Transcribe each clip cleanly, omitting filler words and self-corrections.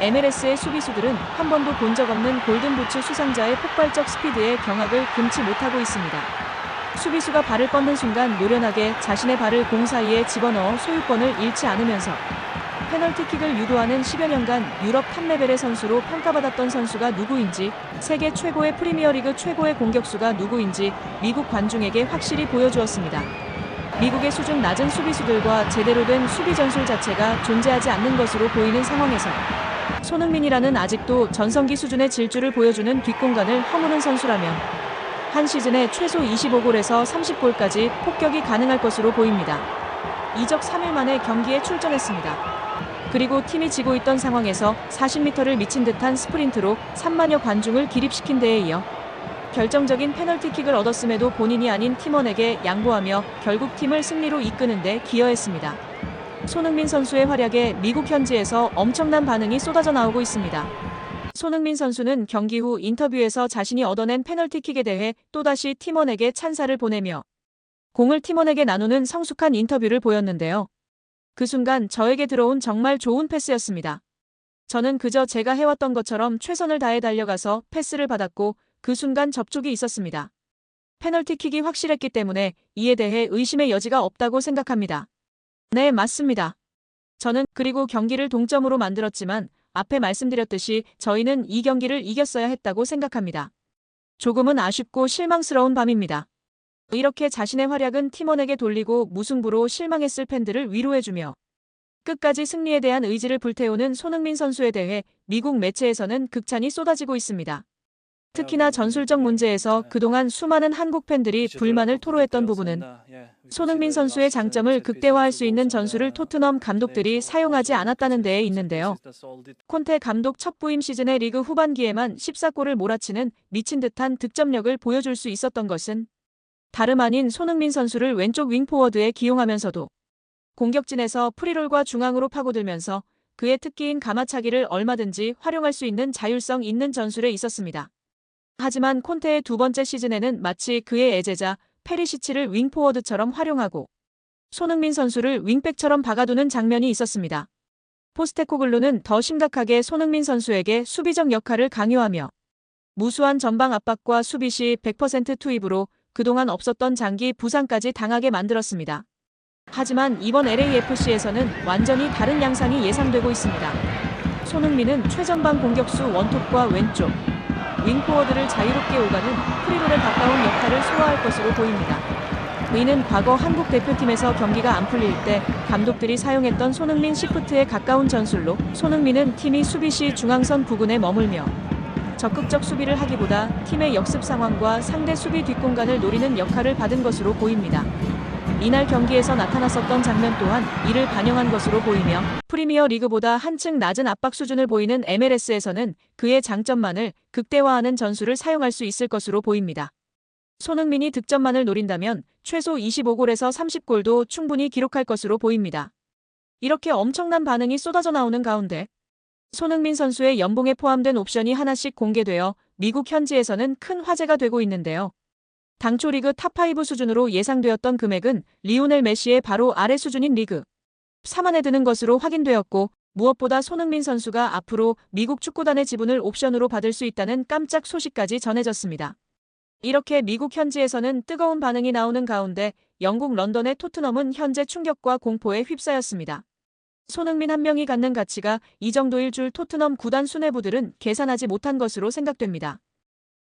MLS의 수비수들은 한 번도 본 적 없는 골든부츠 수상자의 폭발적 스피드에 경악을 금치 못하고 있습니다. 수비수가 발을 뻗는 순간 노련하게 자신의 발을 공 사이에 집어넣어 소유권을 잃지 않으면서 페널티킥을 유도하는 10여 년간 유럽 탑레벨의 선수로 평가받았던 선수가 누구인지, 세계 최고의 프리미어리그 최고의 공격수가 누구인지 미국 관중에게 확실히 보여주었습니다. 미국의 수준 낮은 수비수들과 제대로 된 수비 전술 자체가 존재하지 않는 것으로 보이는 상황에서 손흥민이라는 아직도 전성기 수준의 질주를 보여주는 뒷공간을 허무는 선수라면 한 시즌에 최소 25골에서 30골까지 폭격이 가능할 것으로 보입니다. 이적 3일 만에 경기에 출전했습니다. 그리고 팀이 지고 있던 상황에서 40m를 미친 듯한 스프린트로 3만여 관중을 기립시킨 데에 이어 결정적인 페널티킥을 얻었음에도 본인이 아닌 팀원에게 양보하며 결국 팀을 승리로 이끄는 데 기여했습니다. 손흥민 선수의 활약에 미국 현지에서 엄청난 반응이 쏟아져 나오고 있습니다. 손흥민 선수는 경기 후 인터뷰에서 자신이 얻어낸 페널티킥에 대해 또다시 팀원에게 찬사를 보내며 공을 팀원에게 나누는 성숙한 인터뷰를 보였는데요. 그 순간 저에게 들어온 정말 좋은 패스였습니다. 저는 그저 제가 해왔던 것처럼 최선을 다해 달려가서 패스를 받았고 그 순간 접촉이 있었습니다. 페널티킥이 확실했기 때문에 이에 대해 의심의 여지가 없다고 생각합니다. 네, 맞습니다. 저는 그리고 경기를 동점으로 만들었지만 앞에 말씀드렸듯이 저희는 이 경기를 이겼어야 했다고 생각합니다. 조금은 아쉽고 실망스러운 밤입니다. 이렇게 자신의 활약은 팀원에게 돌리고 무승부로 실망했을 팬들을 위로해주며 끝까지 승리에 대한 의지를 불태우는 손흥민 선수에 대해 미국 매체에서는 극찬이 쏟아지고 있습니다. 특히나 전술적 문제에서 그동안 수많은 한국 팬들이 불만을 토로했던 부분은 손흥민 선수의 장점을 극대화할 수 있는 전술을 토트넘 감독들이 사용하지 않았다는 데에 있는데요. 콘테 감독 첫 부임 시즌의 리그 후반기에만 14골을 몰아치는 미친 듯한 득점력을 보여줄 수 있었던 것은 다름 아닌 손흥민 선수를 왼쪽 윙포워드에 기용하면서도 공격진에서 프리롤과 중앙으로 파고들면서 그의 특기인 가마차기를 얼마든지 활용할 수 있는 자율성 있는 전술에 있었습니다. 하지만 콘테의 두 번째 시즌에는 마치 그의 애제자 페리시치를 윙포워드처럼 활용하고 손흥민 선수를 윙백처럼 박아두는 장면이 있었습니다. 포스테코글루는 더 심각하게 손흥민 선수에게 수비적 역할을 강요하며 무수한 전방 압박과 수비 시 100% 투입으로 그동안 없었던 장기 부상까지 당하게 만들었습니다. 하지만 이번 LAFC에서는 완전히 다른 양상이 예상되고 있습니다. 손흥민은 최전방 공격수 원톱과 왼쪽 윙포워드를 자유롭게 오가는 프리롤에 가까운 역할을 소화할 것으로 보입니다. 이는 과거 한국 대표팀에서 경기가 안 풀릴 때 감독들이 사용했던 손흥민 시프트에 가까운 전술로 손흥민은 팀이 수비 시 중앙선 부근에 머물며 적극적 수비를 하기보다 팀의 역습 상황과 상대 수비 뒷공간을 노리는 역할을 받은 것으로 보입니다. 이날 경기에서 나타났었던 장면 또한 이를 반영한 것으로 보이며 프리미어 리그보다 한층 낮은 압박 수준을 보이는 MLS에서는 그의 장점만을 극대화하는 전술을 사용할 수 있을 것으로 보입니다. 손흥민이 득점만을 노린다면 최소 25골에서 30골도 충분히 기록할 것으로 보입니다. 이렇게 엄청난 반응이 쏟아져 나오는 가운데 손흥민 선수의 연봉에 포함된 옵션이 하나씩 공개되어 미국 현지에서는 큰 화제가 되고 있는데요. 당초 리그 탑5 수준으로 예상되었던 금액은 리오넬 메시의 바로 아래 수준인 리그 3 안에 드는 것으로 확인되었고 무엇보다 손흥민 선수가 앞으로 미국 축구단의 지분을 옵션으로 받을 수 있다는 깜짝 소식까지 전해졌습니다. 이렇게 미국 현지에서는 뜨거운 반응이 나오는 가운데 영국 런던의 토트넘은 현재 충격과 공포에 휩싸였습니다. 손흥민 한 명이 갖는 가치가 이 정도일 줄 토트넘 구단 수뇌부들은 계산하지 못한 것으로 생각됩니다.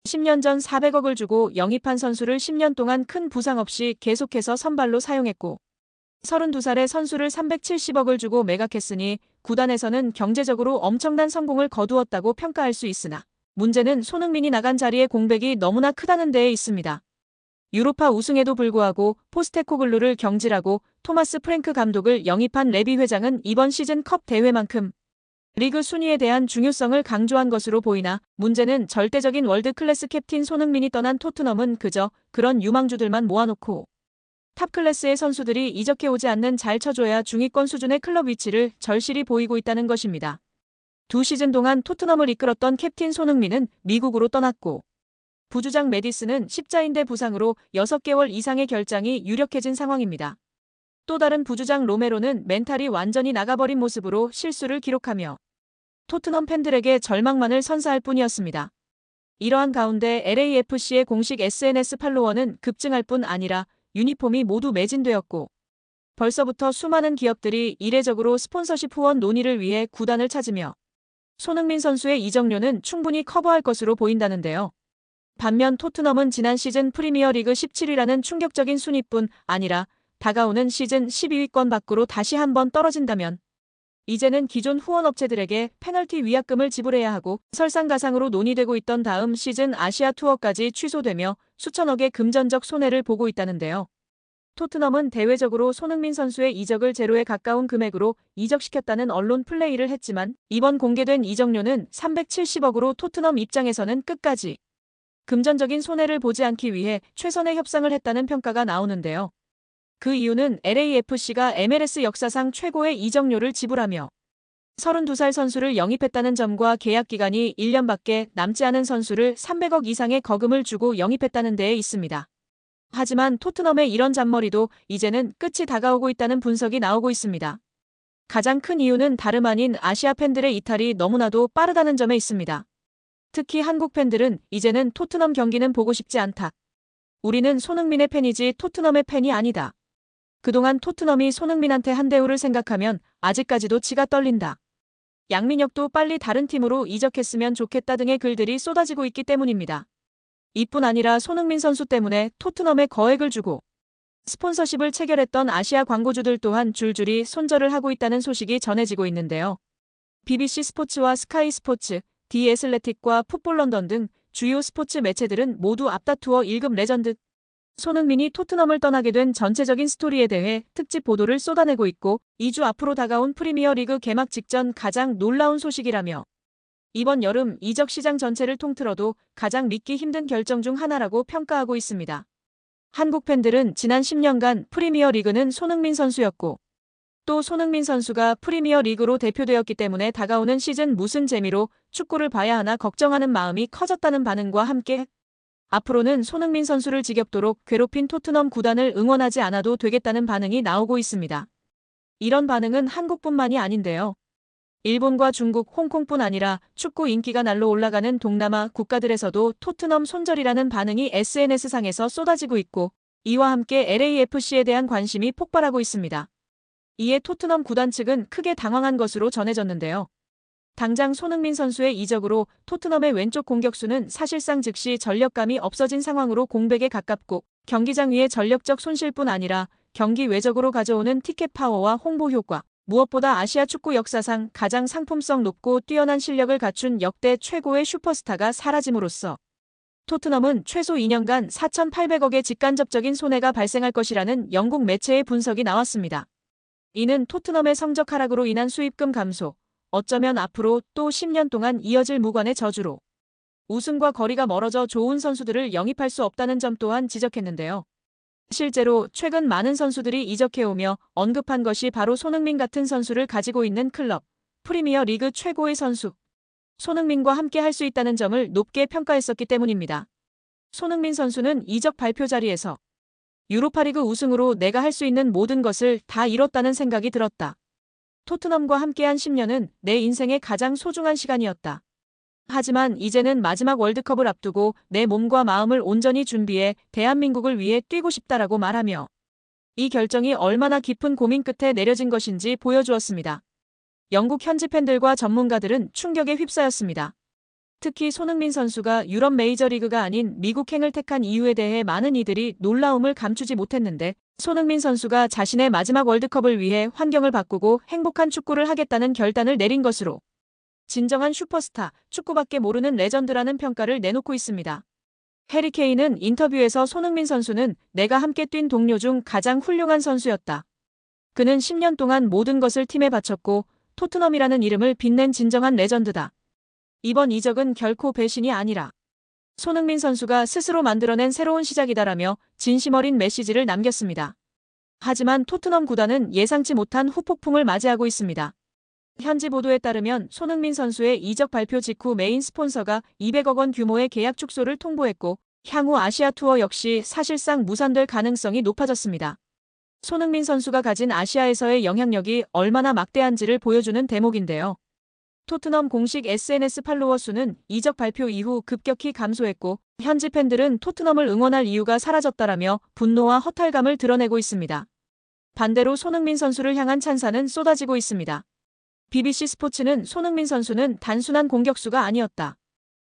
10년 전 400억을 주고 영입한 선수를 10년 동안 큰 부상 없이 계속해서 선발로 사용했고 32살의 선수를 370억을 주고 매각했으니 구단에서는 경제적으로 엄청난 성공을 거두었다고 평가할 수 있으나 문제는 손흥민이 나간 자리의 공백이 너무나 크다는 데에 있습니다. 유로파 우승에도 불구하고 포스테코글루를 경질하고 토마스 프랭크 감독을 영입한 레비 회장은 이번 시즌 컵 대회만큼 리그 순위에 대한 중요성을 강조한 것으로 보이나 문제는 절대적인 월드 클래스 캡틴 손흥민이 떠난 토트넘은 그저 그런 유망주들만 모아놓고 탑 클래스의 선수들이 이적해 오지 않는 잘 쳐줘야 중위권 수준의 클럽 위치를 절실히 보이고 있다는 것입니다. 두 시즌 동안 토트넘을 이끌었던 캡틴 손흥민은 미국으로 떠났고 부주장 메디슨은 십자인대 부상으로 6개월 이상의 결장이 유력해진 상황입니다. 또 다른 부주장 로메로는 멘탈이 완전히 나가버린 모습으로 실수를 기록하며 토트넘 팬들에게 절망만을 선사할 뿐이었습니다. 이러한 가운데 LAFC의 공식 SNS 팔로워는 급증할 뿐 아니라 유니폼이 모두 매진되었고 벌써부터 수많은 기업들이 이례적으로 스폰서십 후원 논의를 위해 구단을 찾으며 손흥민 선수의 이적료는 충분히 커버할 것으로 보인다는데요. 반면 토트넘은 지난 시즌 프리미어리그 17위라는 충격적인 순위뿐 아니라 다가오는 시즌 12위권 밖으로 다시 한번 떨어진다면 이제는 기존 후원업체들에게 페널티 위약금을 지불해야 하고 설상가상으로 논의되고 있던 다음 시즌 아시아 투어까지 취소되며 수천억의 금전적 손해를 보고 있다는데요. 토트넘은 대외적으로 손흥민 선수의 이적을 제로에 가까운 금액으로 이적시켰다는 언론 플레이를 했지만 이번 공개된 이적료는 370억으로 토트넘 입장에서는 끝까지 금전적인 손해를 보지 않기 위해 최선의 협상을 했다는 평가가 나오는데요. 그 이유는 LAFC가 MLS 역사상 최고의 이적료를 지불하며 32살 선수를 영입했다는 점과 계약 기간이 1년밖에 남지 않은 선수를 300억 이상의 거금을 주고 영입했다는 데에 있습니다. 하지만 토트넘의 이런 잔머리도 이제는 끝이 다가오고 있다는 분석이 나오고 있습니다. 가장 큰 이유는 다름 아닌 아시아 팬들의 이탈이 너무나도 빠르다는 점에 있습니다. 특히 한국 팬들은 이제는 토트넘 경기는 보고 싶지 않다. 우리는 손흥민의 팬이지 토트넘의 팬이 아니다. 그동안 토트넘이 손흥민한테 한 대우를 생각하면 아직까지도 지가 떨린다. 양민혁도 빨리 다른 팀으로 이적했으면 좋겠다 등의 글들이 쏟아지고 있기 때문입니다. 이뿐 아니라 손흥민 선수 때문에 토트넘에 거액을 주고 스폰서십을 체결했던 아시아 광고주들 또한 줄줄이 손절을 하고 있다는 소식이 전해지고 있는데요. BBC 스포츠와 스카이 스포츠, 디 애슬레틱과 풋볼 런던 등 주요 스포츠 매체들은 모두 앞다투어 1급 레전드 손흥민이 토트넘을 떠나게 된 전체적인 스토리에 대해 특집 보도를 쏟아내고 있고 2주 앞으로 다가온 프리미어리그 개막 직전 가장 놀라운 소식이라며 이번 여름 이적 시장 전체를 통틀어도 가장 믿기 힘든 결정 중 하나라고 평가하고 있습니다. 한국 팬들은 지난 10년간 프리미어리그는 손흥민 선수였고 또 손흥민 선수가 프리미어리그로 대표되었기 때문에 다가오는 시즌 무슨 재미로 축구를 봐야 하나 걱정하는 마음이 커졌다는 반응과 함께 앞으로는 손흥민 선수를 지겹도록 괴롭힌 토트넘 구단을 응원하지 않아도 되겠다는 반응이 나오고 있습니다. 이런 반응은 한국뿐만이 아닌데요. 일본과 중국, 홍콩뿐 아니라 축구 인기가 날로 올라가는 동남아 국가들에서도 토트넘 손절이라는 반응이 SNS상에서 쏟아지고 있고 이와 함께 LAFC에 대한 관심이 폭발하고 있습니다. 이에 토트넘 구단 측은 크게 당황한 것으로 전해졌는데요. 당장 손흥민 선수의 이적으로 토트넘의 왼쪽 공격수는 사실상 즉시 전력감이 없어진 상황으로 공백에 가깝고 경기장 위의 전력적 손실뿐 아니라 경기 외적으로 가져오는 티켓 파워와 홍보 효과, 무엇보다 아시아 축구 역사상 가장 상품성 높고 뛰어난 실력을 갖춘 역대 최고의 슈퍼스타가 사라짐으로써 토트넘은 최소 2년간 4,800억의 직간접적인 손해가 발생할 것이라는 영국 매체의 분석이 나왔습니다. 이는 토트넘의 성적 하락으로 인한 수입금 감소, 어쩌면 앞으로 또 10년 동안 이어질 무관의 저주로 우승과 거리가 멀어져 좋은 선수들을 영입할 수 없다는 점 또한 지적했는데요. 실제로 최근 많은 선수들이 이적해오며 언급한 것이 바로 손흥민 같은 선수를 가지고 있는 클럽, 프리미어 리그 최고의 선수, 손흥민과 함께 할 수 있다는 점을 높게 평가했었기 때문입니다. 손흥민 선수는 이적 발표 자리에서 유로파리그 우승으로 내가 할 수 있는 모든 것을 다 이뤘다는 생각이 들었다. 토트넘과 함께한 10년은 내 인생의 가장 소중한 시간이었다. 하지만 이제는 마지막 월드컵을 앞두고 내 몸과 마음을 온전히 준비해 대한민국을 위해 뛰고 싶다라고 말하며 이 결정이 얼마나 깊은 고민 끝에 내려진 것인지 보여주었습니다. 영국 현지 팬들과 전문가들은 충격에 휩싸였습니다. 특히 손흥민 선수가 유럽 메이저리그가 아닌 미국행을 택한 이유에 대해 많은 이들이 놀라움을 감추지 못했는데 손흥민 선수가 자신의 마지막 월드컵을 위해 환경을 바꾸고 행복한 축구를 하겠다는 결단을 내린 것으로 진정한 슈퍼스타, 축구밖에 모르는 레전드라는 평가를 내놓고 있습니다. 해리 케인은 인터뷰에서 손흥민 선수는 내가 함께 뛴 동료 중 가장 훌륭한 선수였다. 그는 10년 동안 모든 것을 팀에 바쳤고 토트넘이라는 이름을 빛낸 진정한 레전드다. 이번 이적은 결코 배신이 아니라 손흥민 선수가 스스로 만들어낸 새로운 시작이다라며 진심 어린 메시지를 남겼습니다. 하지만 토트넘 구단은 예상치 못한 후폭풍을 맞이하고 있습니다. 현지 보도에 따르면 손흥민 선수의 이적 발표 직후 메인 스폰서가 200억 원 규모의 계약 축소를 통보했고 향후 아시아 투어 역시 사실상 무산될 가능성이 높아졌습니다. 손흥민 선수가 가진 아시아에서의 영향력이 얼마나 막대한지를 보여주는 대목인데요. 토트넘 공식 SNS 팔로워 수는 이적 발표 이후 급격히 감소했고 현지 팬들은 토트넘을 응원할 이유가 사라졌다라며 분노와 허탈감을 드러내고 있습니다. 반대로 손흥민 선수를 향한 찬사는 쏟아지고 있습니다. BBC 스포츠는 손흥민 선수는 단순한 공격수가 아니었다.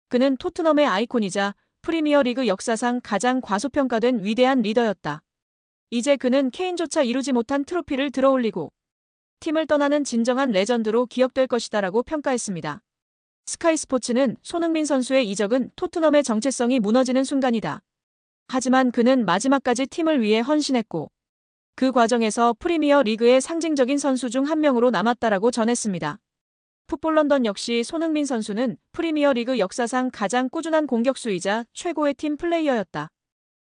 그는 토트넘의 아이콘이자 프리미어리그 역사상 가장 과소평가된 위대한 리더였다. 이제 그는 케인조차 이루지 못한 트로피를 들어올리고 팀을 떠나는 진정한 레전드로 기억될 것이다라고 평가했습니다. 스카이 스포츠는 손흥민 선수의 이적은 토트넘의 정체성이 무너지는 순간이다. 하지만 그는 마지막까지 팀을 위해 헌신했고 그 과정에서 프리미어 리그의 상징적인 선수 중 한 명으로 남았다라고 전했습니다. 풋볼 런던 역시 손흥민 선수는 프리미어 리그 역사상 가장 꾸준한 공격수이자 최고의 팀 플레이어였다.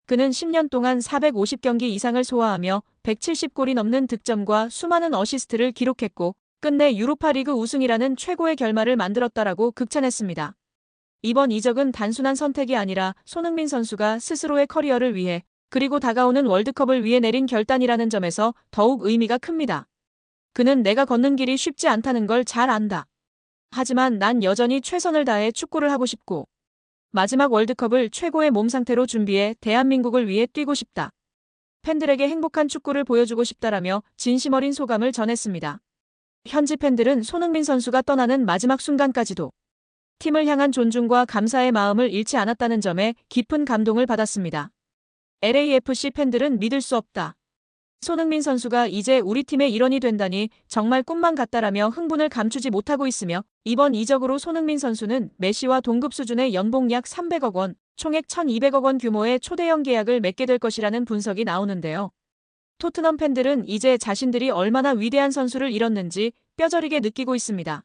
그는 10년 동안 450경기 이상을 소화하며 170골이 넘는 득점과 수많은 어시스트를 기록했고 끝내 유로파리그 우승이라는 최고의 결말을 만들었다라고 극찬했습니다. 이번 이적은 단순한 선택이 아니라 손흥민 선수가 스스로의 커리어를 위해 그리고 다가오는 월드컵을 위해 내린 결단이라는 점에서 더욱 의미가 큽니다. 그는 내가 걷는 길이 쉽지 않다는 걸 잘 안다. 하지만 난 여전히 최선을 다해 축구를 하고 싶고 마지막 월드컵을 최고의 몸 상태로 준비해 대한민국을 위해 뛰고 싶다. 팬들에게 행복한 축구를 보여주고 싶다라며 진심 어린 소감을 전했습니다. 현지 팬들은 손흥민 선수가 떠나는 마지막 순간까지도 팀을 향한 존중과 감사의 마음을 잃지 않았다는 점에 깊은 감동을 받았습니다. LAFC 팬들은 믿을 수 없다. 손흥민 선수가 이제 우리 팀의 일원이 된다니 정말 꿈만 같다라며 흥분을 감추지 못하고 있으며 이번 이적으로 손흥민 선수는 메시와 동급 수준의 연봉 약 300억 원, 총액 1,200억 원 규모의 초대형 계약을 맺게 될 것이라는 분석이 나오는데요. 토트넘 팬들은 이제 자신들이 얼마나 위대한 선수를 잃었는지 뼈저리게 느끼고 있습니다.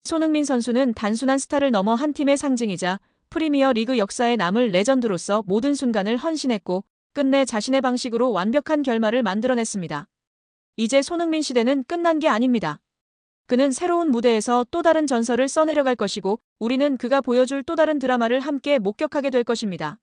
손흥민 선수는 단순한 스타를 넘어 한 팀의 상징이자 프리미어 리그 역사에 남을 레전드로서 모든 순간을 헌신했고 끝내 자신의 방식으로 완벽한 결말을 만들어냈습니다. 이제 손흥민 시대는 끝난 게 아닙니다. 그는 새로운 무대에서 또 다른 전설을 써내려갈 것이고 우리는 그가 보여줄 또 다른 드라마를 함께 목격하게 될 것입니다.